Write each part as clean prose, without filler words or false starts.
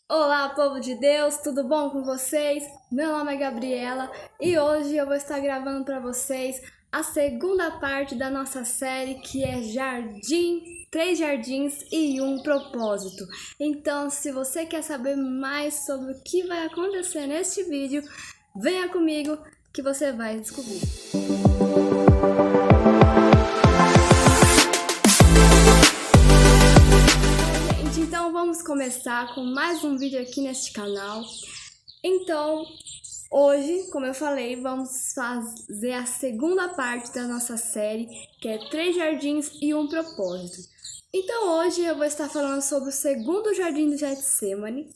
Olá, povo de Deus, tudo bom com vocês? Meu nome é Gabriela e hoje eu vou estar gravando para vocês a segunda parte da nossa série que é Jardim, 3 jardins e um propósito. Então, se você quer saber mais sobre o que vai acontecer neste vídeo, venha comigo que você vai descobrir. Então vamos começar com mais um vídeo aqui neste canal. Então, hoje, como eu falei, vamos fazer a segunda parte da nossa série, que é 3 jardins e um propósito. Então hoje eu vou estar falando sobre o segundo jardim do Getsemane.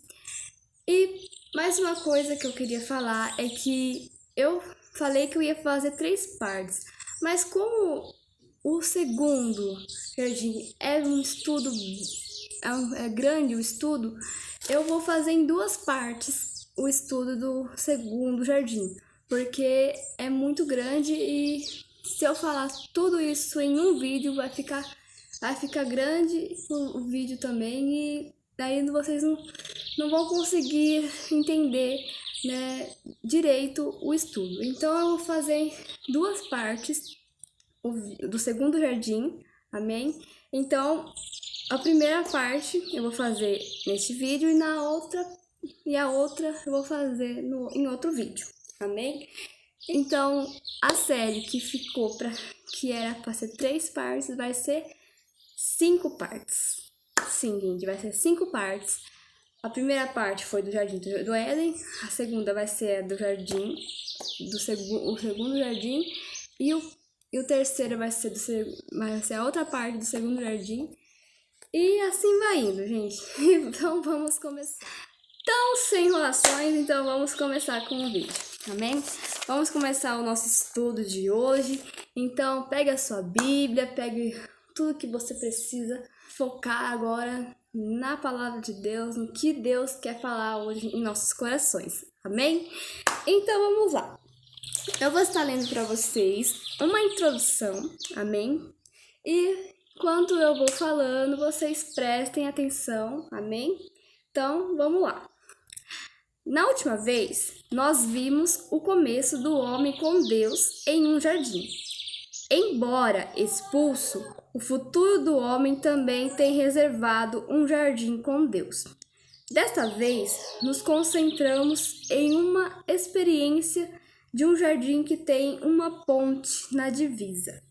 E mais uma coisa que eu queria falar é que eu falei que eu ia fazer 3 partes, mas como o segundo jardim é um estudo é grande o estudo, eu vou fazer em 2 partes o estudo do segundo jardim, porque é muito grande e se eu falar tudo isso em um vídeo vai ficar grande o vídeo também e daí vocês não vão conseguir entender, né, direito o estudo. Então eu vou fazer em 2 partes do segundo jardim, amém? Então a primeira parte eu vou fazer neste vídeo e a outra eu vou fazer em outro vídeo, amém? Então a série que era para ser 3 partes vai ser 5 partes. Sim, gente, vai ser 5 partes. A primeira parte foi do Jardim do Éden, a segunda vai ser do jardim, o segundo jardim, e o terceiro vai ser a outra parte do segundo jardim. E assim vai indo, gente. Então vamos começar. Então, sem enrolações, então vamos começar com o vídeo, amém? Vamos começar o nosso estudo de hoje. Então, pegue a sua Bíblia, pegue tudo que você precisa focar agora na palavra de Deus, no que Deus quer falar hoje em nossos corações, amém? Então, vamos lá. Eu vou estar lendo para vocês uma introdução, amém? E enquanto eu vou falando, vocês prestem atenção, amém? Então, vamos lá. Na última vez, nós vimos o começo do homem com Deus em um jardim. Embora expulso, o futuro do homem também tem reservado um jardim com Deus. Desta vez, nos concentramos em uma experiência de um jardim que tem uma ponte na divisa.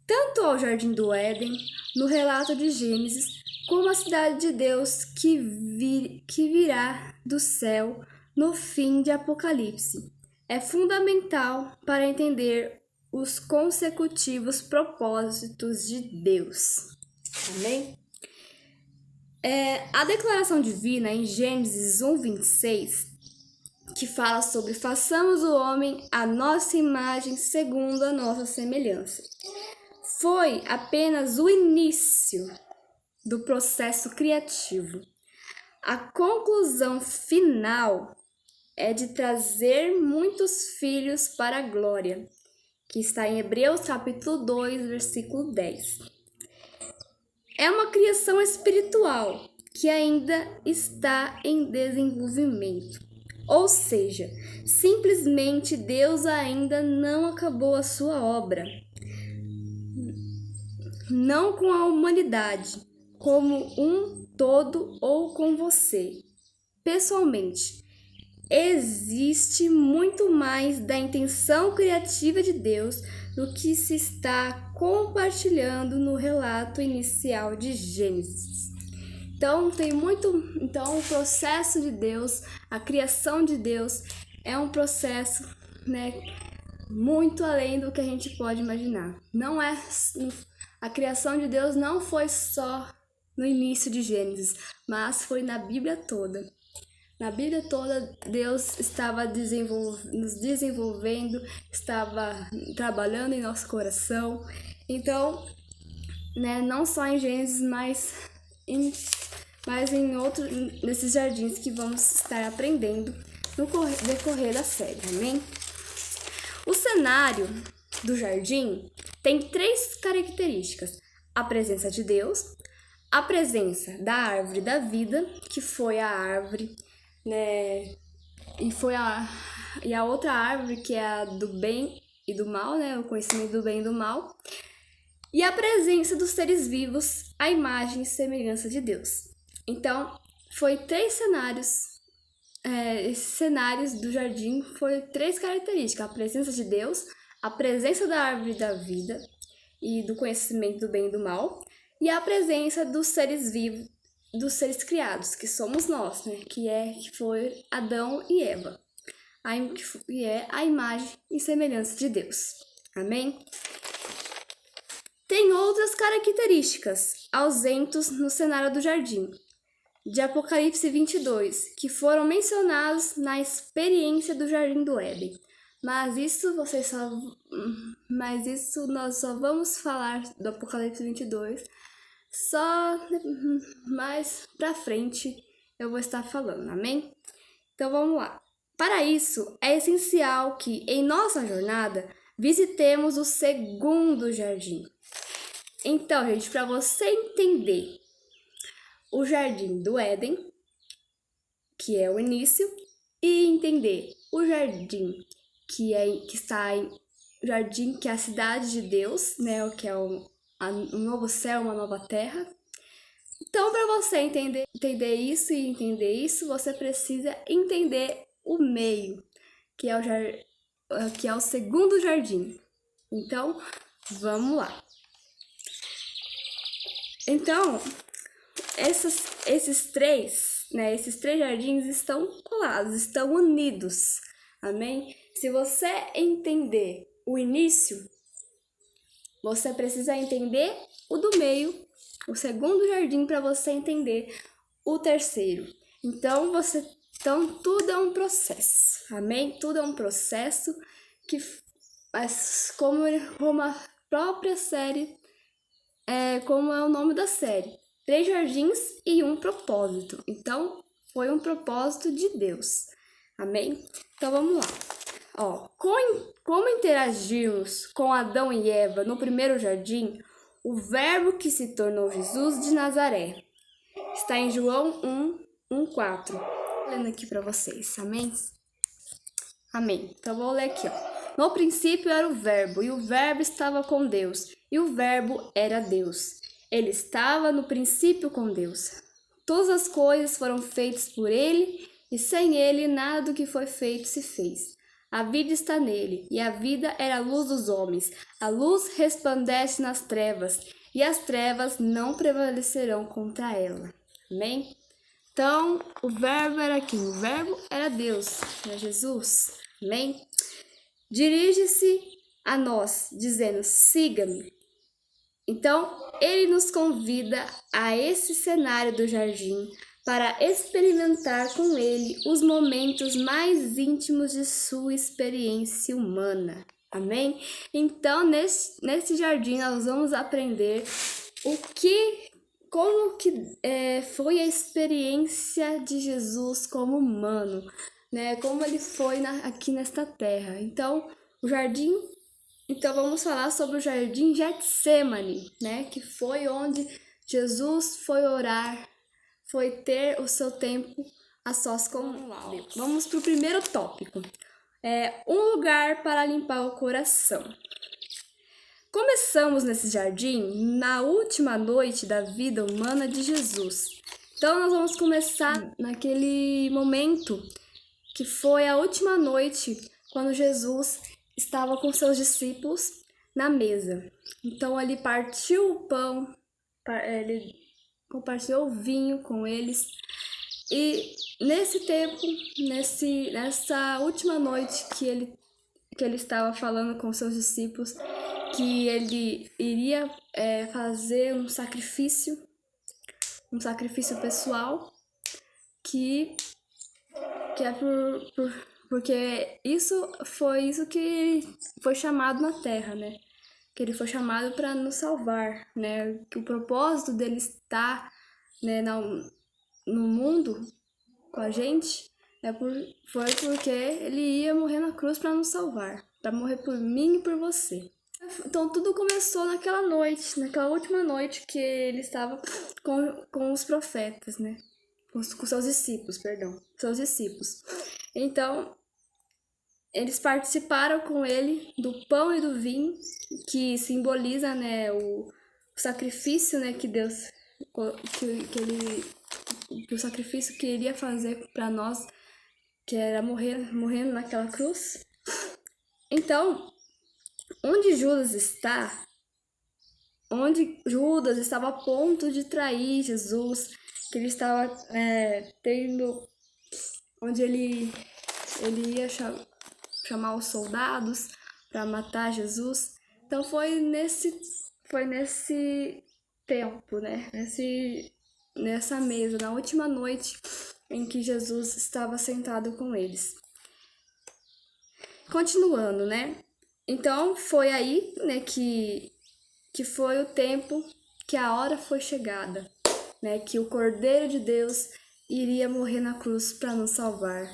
Tanto ao Jardim do Éden, no relato de Gênesis, como a cidade de Deus que virá do céu no fim de Apocalipse. É fundamental para entender os consecutivos propósitos de Deus. Amém? A declaração divina em Gênesis 1:26, que fala sobre façamos o homem à nossa imagem segundo a nossa semelhança, foi apenas o início do processo criativo. A conclusão final é de trazer muitos filhos para a glória, que está em Hebreus capítulo 2, versículo 10. É uma criação espiritual que ainda está em desenvolvimento. Ou seja, simplesmente Deus ainda não acabou a sua obra. Não com a humanidade, como um todo ou com você. Pessoalmente, existe muito mais da intenção criativa de Deus do que se está compartilhando no relato inicial de Gênesis. Então, o processo de Deus, a criação de Deus é um processo, né, muito além do que a gente pode imaginar. A criação de Deus não foi só no início de Gênesis, mas foi na Bíblia toda. Na Bíblia toda, Deus estava nos desenvolvendo, estava trabalhando em nosso coração. Então, né, não só em Gênesis, mas nesses jardins que vamos estar aprendendo no decorrer da série, amém? O cenário do jardim tem 3 características: a presença de Deus, a presença da árvore da vida, que foi a árvore, né, e a outra árvore que é a do bem e do mal, né, o conhecimento do bem e do mal, e a presença dos seres vivos, a imagem e semelhança de Deus. Então, foi 3 cenários. Esses cenários do jardim foram 3 características: a presença de Deus, a presença da árvore da vida e do conhecimento do bem e do mal, e a presença dos seres vivos, dos seres criados, que somos nós, né? Que foi Adão e Eva, que é a imagem e semelhança de Deus. Amém? Tem outras características ausentes no cenário do jardim, de Apocalipse 22, que foram mencionados na experiência do Jardim do Éden. Mas isso nós só vamos falar do Apocalipse 22 só mais pra frente eu vou estar falando, amém? Então vamos lá. Para isso, é essencial que em nossa jornada visitemos o segundo jardim. Então, gente, para você entender o Jardim do Éden, que é o início, e entender o jardim que está em jardim, que é a cidade de Deus, né, o que é um novo céu, uma nova terra. Então, para você entender isso, você precisa entender o meio, que é o segundo jardim. Então, vamos lá. Então, esses três jardins estão colados, estão unidos, amém? Se você entender o início, você precisa entender o do meio, o segundo jardim, para você entender o terceiro. Então, tudo é um processo, amém? Tudo é um processo mas como a própria série, como é o nome da série, 3 jardins e um propósito. Então, foi um propósito de Deus. Amém? Então, vamos lá. Como interagimos com Adão e Eva no primeiro jardim, o verbo que se tornou Jesus de Nazaré. Está em João 1:4. Lendo aqui para vocês. Amém? Amém. Então, vou ler aqui, No princípio era o verbo, e o verbo estava com Deus, e o verbo era Deus. Ele estava no princípio com Deus. Todas as coisas foram feitas por ele, e sem ele nada do que foi feito se fez. A vida está nele, e a vida era a luz dos homens. A luz resplandece nas trevas, e as trevas não prevalecerão contra ela. Amém? Então, o verbo era quem? O verbo era Deus, era Jesus. Amém? Dirige-se a nós, dizendo: siga-me. Então, ele nos convida a esse cenário do jardim para experimentar com ele os momentos mais íntimos de sua experiência humana. Amém? Então, nesse jardim, nós vamos aprender como que foi a experiência de Jesus como humano, né? Como ele foi aqui nesta terra. Então, vamos falar sobre o jardim Getsêmani, né? Que foi onde Jesus foi orar, foi ter o seu tempo a sós com Deus. Vamos para o primeiro tópico. Um lugar para limpar o coração. Começamos nesse jardim na última noite da vida humana de Jesus. Então, nós vamos começar naquele momento que foi a última noite, quando Jesus estava com seus discípulos na mesa. Então, ele partiu o pão, ele compartilhou o vinho com eles. E nesse tempo, nessa última noite que ele estava falando com seus discípulos, que ele iria fazer um sacrifício pessoal, que é porque isso que foi chamado na Terra, né? Que ele foi chamado para nos salvar, né? Que o propósito dele estar, né, no mundo com a gente foi porque ele ia morrer na cruz para nos salvar, para morrer por mim e por você. Então tudo começou naquela noite, naquela última noite que ele estava com os profetas, né? Com seus discípulos, perdão, seus discípulos. Então, eles participaram com ele do pão e do vinho, que simboliza, né, o sacrifício, né, que Deus, que o sacrifício que ele iria fazer para nós, que era morrendo naquela cruz. Então, onde Judas estava a ponto de trair Jesus, que ele estava onde ele ia chamar os soldados para matar Jesus. Então foi nesse tempo, né? Nessa mesa, na última noite em que Jesus estava sentado com eles. Continuando, né? Então foi aí, né, que foi o tempo, que a hora foi chegada, né, que o Cordeiro de Deus iria morrer na cruz para nos salvar.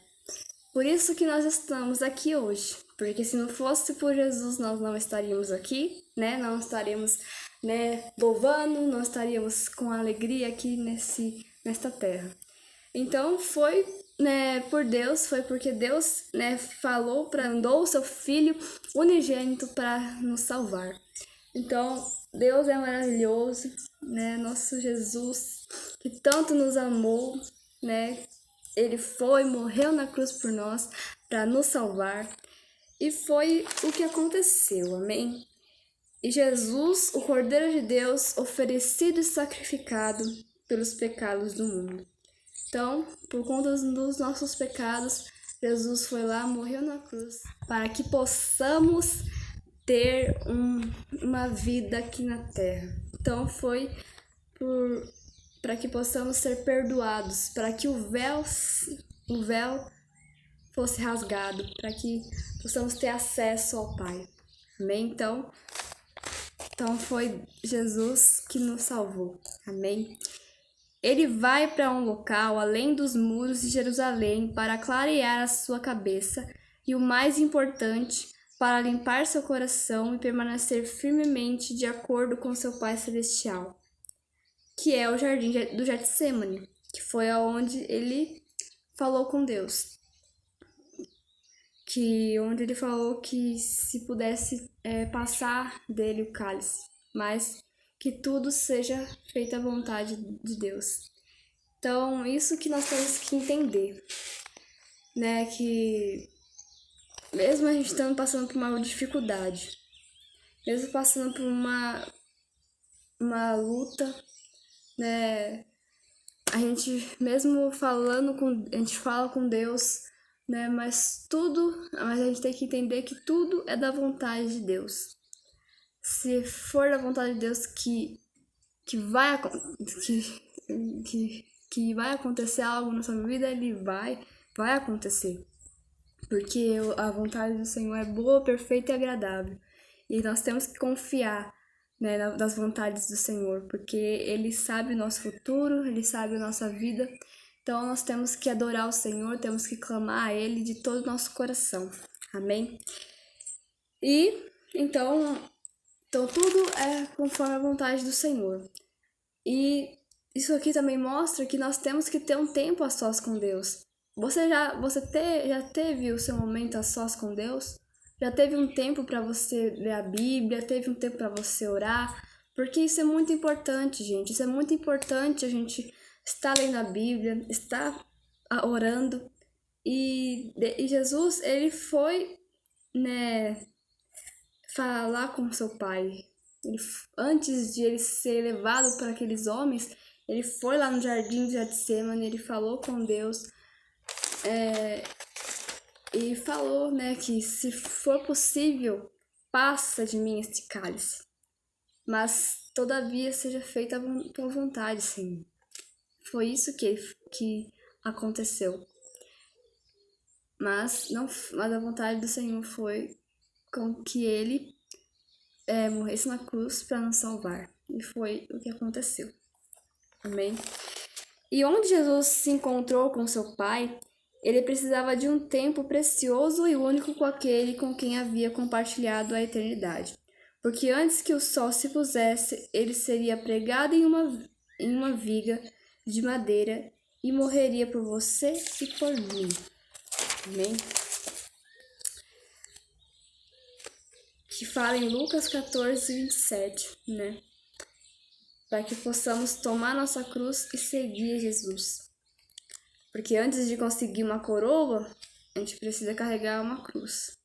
Por isso que nós estamos aqui hoje, porque se não fosse por Jesus, nós não estaríamos aqui, né? Não estaríamos, né, louvando, não estaríamos com alegria aqui nesta terra. Então foi, né, por Deus, foi porque Deus, né, mandou o seu Filho unigênito para nos salvar. Então, Deus é maravilhoso, né? Nosso Jesus, que tanto nos amou, né? Ele morreu na cruz por nós, para nos salvar. E foi o que aconteceu, amém? E Jesus, o Cordeiro de Deus, oferecido e sacrificado pelos pecados do mundo. Então, por conta dos nossos pecados, Jesus foi lá, morreu na cruz, para que possamos ter uma vida aqui na terra. Então, foi para que possamos ser perdoados, para que o véu fosse rasgado, para que possamos ter acesso ao Pai. Amém? Então foi Jesus que nos salvou. Amém? Ele vai para um local além dos muros de Jerusalém para clarear a sua cabeça e, o mais importante, para limpar seu coração e permanecer firmemente de acordo com seu Pai Celestial, que é o jardim do Getsêmani, que foi aonde ele falou com Deus. Onde ele falou que se pudesse passar dele o cálice, mas que tudo seja feito à vontade de Deus. Então, isso que nós temos que entender, né? Que mesmo a gente estando passando por uma dificuldade, mesmo passando por uma luta, né? A gente mesmo a gente fala com Deus, né? Mas a gente tem que entender que tudo é da vontade de Deus. Se for da vontade de Deus que vai acontecer algo na sua vida, ele vai acontecer. Porque a vontade do Senhor é boa, perfeita e agradável. E nós temos que confiar, né, das vontades do Senhor, porque Ele sabe o nosso futuro, Ele sabe a nossa vida. Então nós temos que adorar o Senhor, temos que clamar a Ele de todo o nosso coração. Amém? E então tudo é conforme a vontade do Senhor. E isso aqui também mostra que nós temos que ter um tempo a sós com Deus. Você já teve o seu momento a sós com Deus? Já teve um tempo para você ler a Bíblia? Teve um tempo para você orar? Porque isso é muito importante, gente. Isso é muito importante, a gente estar lendo a Bíblia, estar orando. E Jesus, ele foi, né, falar com seu pai. Antes de ele ser levado para aqueles homens, ele foi lá no jardim de Getsêmani, ele falou com Deus, e falou, né, que se for possível, passa de mim este cálice, mas todavia seja feita a tua vontade, Senhor. Foi isso que aconteceu. Mas a vontade do Senhor foi com que ele morresse na cruz para nos salvar. E foi o que aconteceu. Amém? E onde Jesus se encontrou com seu Pai, ele precisava de um tempo precioso e único com aquele com quem havia compartilhado a eternidade. Porque antes que o sol se pusesse, ele seria pregado em uma viga de madeira e morreria por você e por mim. Amém? Que fala em Lucas 14, 27, né? Para que possamos tomar nossa cruz e seguir Jesus. Porque antes de conseguir uma coroa, a gente precisa carregar uma cruz.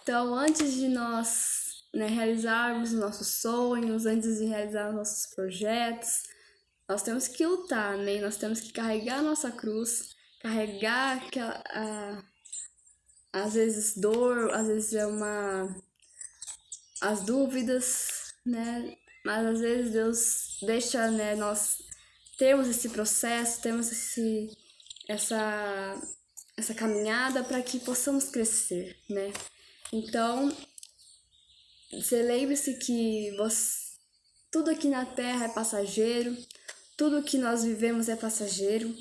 Então, antes de nós, né, realizarmos nossos sonhos, antes de realizar nossos projetos, nós temos que lutar, né? Nós temos que carregar a nossa cruz, carregar aquela, às vezes dor, às vezes as dúvidas, né? Mas às vezes Deus deixa, né, nós termos esse processo, termos essa caminhada para que possamos crescer, né? Então, você lembre-se que tudo aqui na Terra é passageiro, tudo que nós vivemos é passageiro.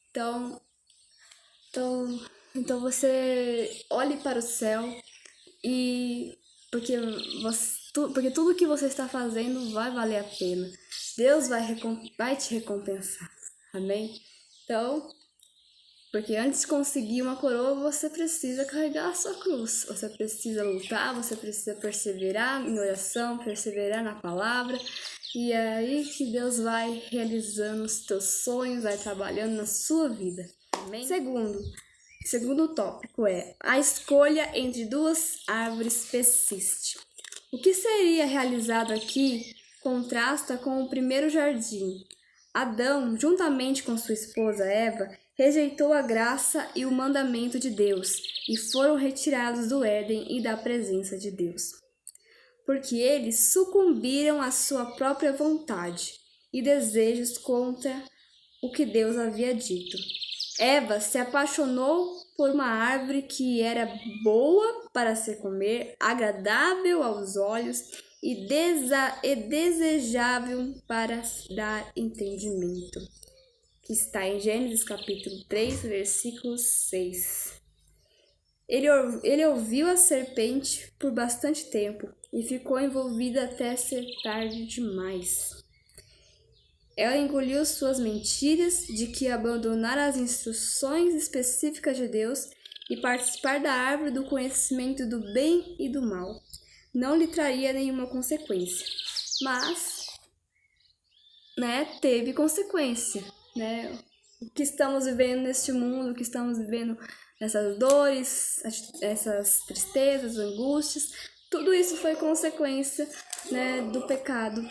Então você olhe para o céu e porque tudo que você está fazendo vai valer a pena. Deus vai te recompensar. Amém? Então, porque antes de conseguir uma coroa, você precisa carregar a sua cruz. Você precisa lutar, você precisa perseverar em oração, perseverar na palavra. E é aí que Deus vai realizando os teus sonhos, vai trabalhando na sua vida. Amém? Segundo tópico é: a escolha entre duas árvores persiste. O que seria realizado aqui contrasta com o primeiro jardim. Adão, juntamente com sua esposa Eva, rejeitou a graça e o mandamento de Deus e foram retirados do Éden e da presença de Deus, porque eles sucumbiram à sua própria vontade e desejos contra o que Deus havia dito. Eva se apaixonou por uma árvore que era boa para se comer, agradável aos olhos e desejável para dar entendimento, que está em Gênesis capítulo 3, versículo 6. Ele ouviu a serpente por bastante tempo e ficou envolvida até ser tarde demais. Ela engoliu suas mentiras de que abandonar as instruções específicas de Deus e participar da árvore do conhecimento do bem e do mal não lhe traria nenhuma consequência. Mas, né, teve consequência, né? O que estamos vivendo neste mundo, o que estamos vivendo nessas dores, essas tristezas, angústias, tudo isso foi consequência, né, do pecado,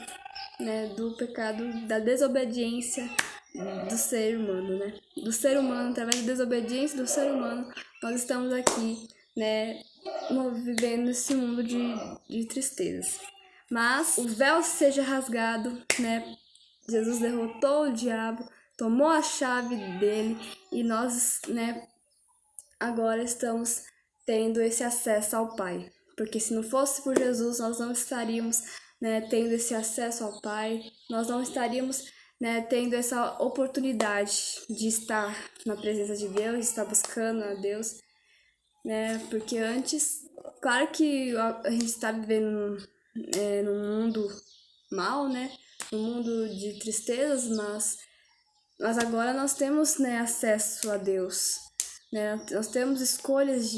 da desobediência do ser humano, né? Do ser humano, através da desobediência do ser humano, nós estamos aqui, né, vivendo esse mundo de tristezas. Mas o véu seja rasgado, né? Jesus derrotou o diabo, tomou a chave dele e nós, né, agora estamos tendo esse acesso ao Pai. Porque se não fosse por Jesus, nós não estaríamos, né, tendo esse acesso ao Pai, nós não estaríamos, né, tendo essa oportunidade de estar na presença de Deus, de estar buscando a Deus, né? Porque antes, claro que a gente está vivendo num mundo mal, né? Num mundo de tristezas, mas agora nós temos, né, acesso a Deus, né? Nós temos escolhas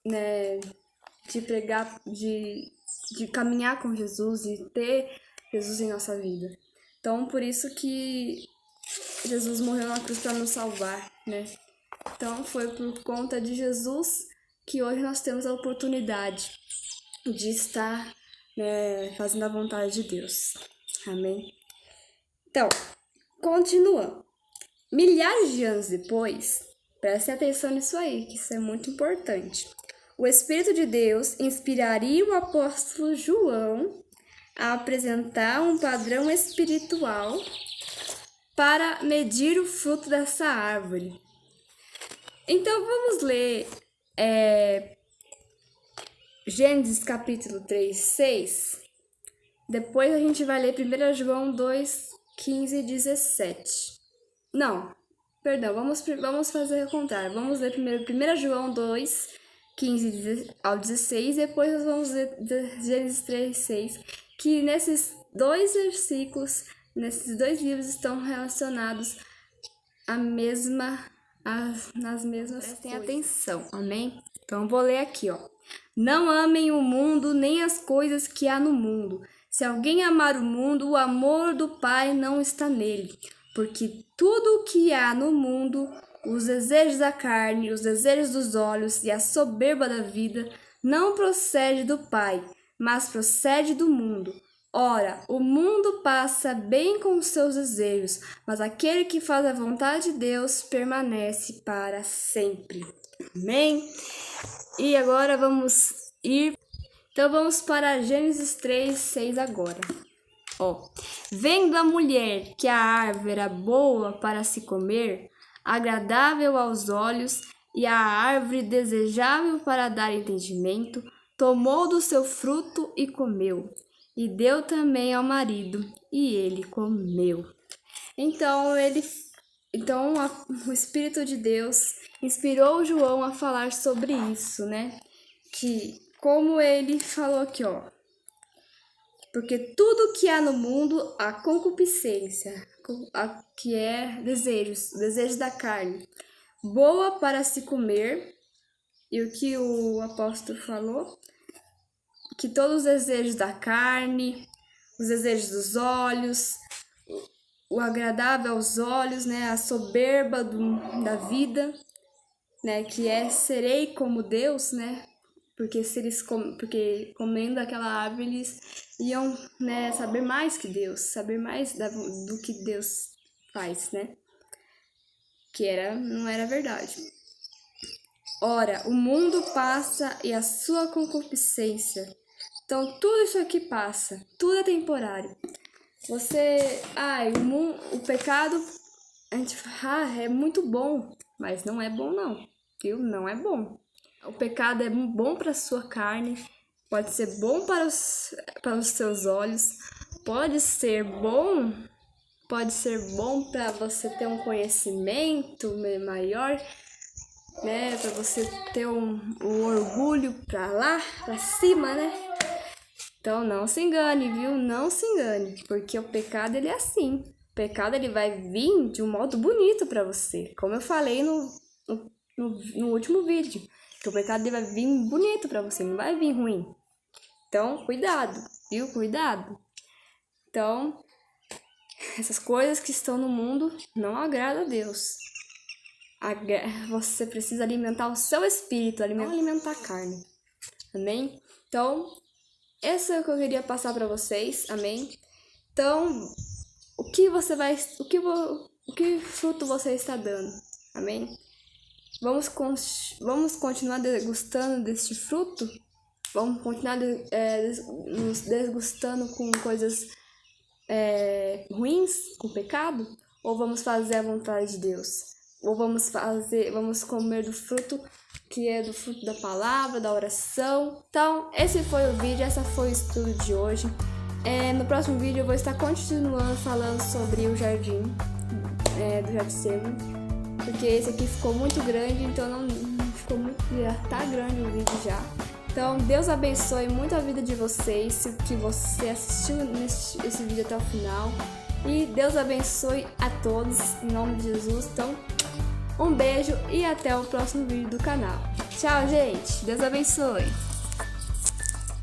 né, de pregar, de caminhar com Jesus e ter Jesus em nossa vida. Então, por isso que Jesus morreu na cruz para nos salvar, né? Então, foi por conta de Jesus que hoje nós temos a oportunidade de estar, né, fazendo a vontade de Deus. Amém? Então, continuando. Milhares de anos depois, preste atenção nisso aí, que isso é muito importante. O Espírito de Deus inspiraria o apóstolo João a apresentar um padrão espiritual para medir o fruto dessa árvore. Então vamos ler Gênesis capítulo 3, 6. Depois a gente vai ler 1 João 2, 15 e 17. Não, perdão, vamos fazer o contrário. Vamos ler primeiro 1 João 2, 15 ao 16, depois nós vamos ver Gênesis 3, 6, que nesses dois versículos, nesses dois livros estão relacionados nas mesmas Prestem coisas. Atenção, amém? Então eu vou ler aqui, ó. Não amem o mundo nem as coisas que há no mundo. Se alguém amar o mundo, o amor do Pai não está nele. Porque tudo o que há no mundo, os desejos da carne, os desejos dos olhos e a soberba da vida, não procede do Pai, mas procede do mundo. Ora, o mundo passa bem com os seus desejos, mas aquele que faz a vontade de Deus permanece para sempre. Amém? E agora vamos para Gênesis 3, 6 agora. Ó, vendo a mulher que a árvore era boa para se comer, agradável aos olhos, e a árvore desejável para dar entendimento, tomou do seu fruto e comeu, e deu também ao marido, e ele comeu. Então o Espírito de Deus inspirou João a falar sobre isso, né? Que, como ele falou aqui, ó, porque tudo que há no mundo, a concupiscência, que é desejos da carne, boa para se comer, e o que o apóstolo falou, que todos os desejos da carne, os desejos dos olhos, o agradável aos olhos, né, a soberba da vida, né, que é serei como Deus, né, porque comendo aquela árvore eles iam, né, saber mais que Deus, saber mais do que Deus faz, né, que não era verdade. Ora, o mundo passa e a sua concupiscência. Então, tudo isso aqui passa, tudo é temporário. O pecado, a gente fala, é muito bom, mas não é bom não, viu? Não é bom. O pecado é bom para a sua carne, pode ser bom para os seus olhos, pode ser bom para você ter um conhecimento maior, né? Para você ter um orgulho para cima, né? Então não se engane, viu? Não se engane, porque o pecado ele é assim. O pecado ele vai vir de um modo bonito para você, como eu falei no último vídeo. Que o pecado ele vai vir bonito para você, não vai vir ruim. Então, cuidado, viu? Cuidado. Então, essas coisas que estão no mundo não agradam a Deus. Você precisa alimentar o seu espírito, não alimentar a carne. Amém? Então, esse é o que eu queria passar para vocês. Amém? Então, que fruto você está dando? Amém? Vamos continuar degustando deste fruto? Vamos continuar nos desgustando com coisas ruins, com pecado? Ou vamos fazer a vontade de Deus? Ou vamos comer do fruto que é do fruto da palavra, da oração? Então, esse foi o vídeo, essa foi o estudo de hoje. No próximo vídeo eu vou estar continuando falando sobre o jardim do Getsemane, porque esse aqui ficou muito grande, então não ficou muito, já tá grande o vídeo já. Então, Deus abençoe muito a vida de vocês, que você assistiu esse vídeo até o final. E Deus abençoe a todos, em nome de Jesus. Então, um beijo e até o próximo vídeo do canal. Tchau, gente. Deus abençoe.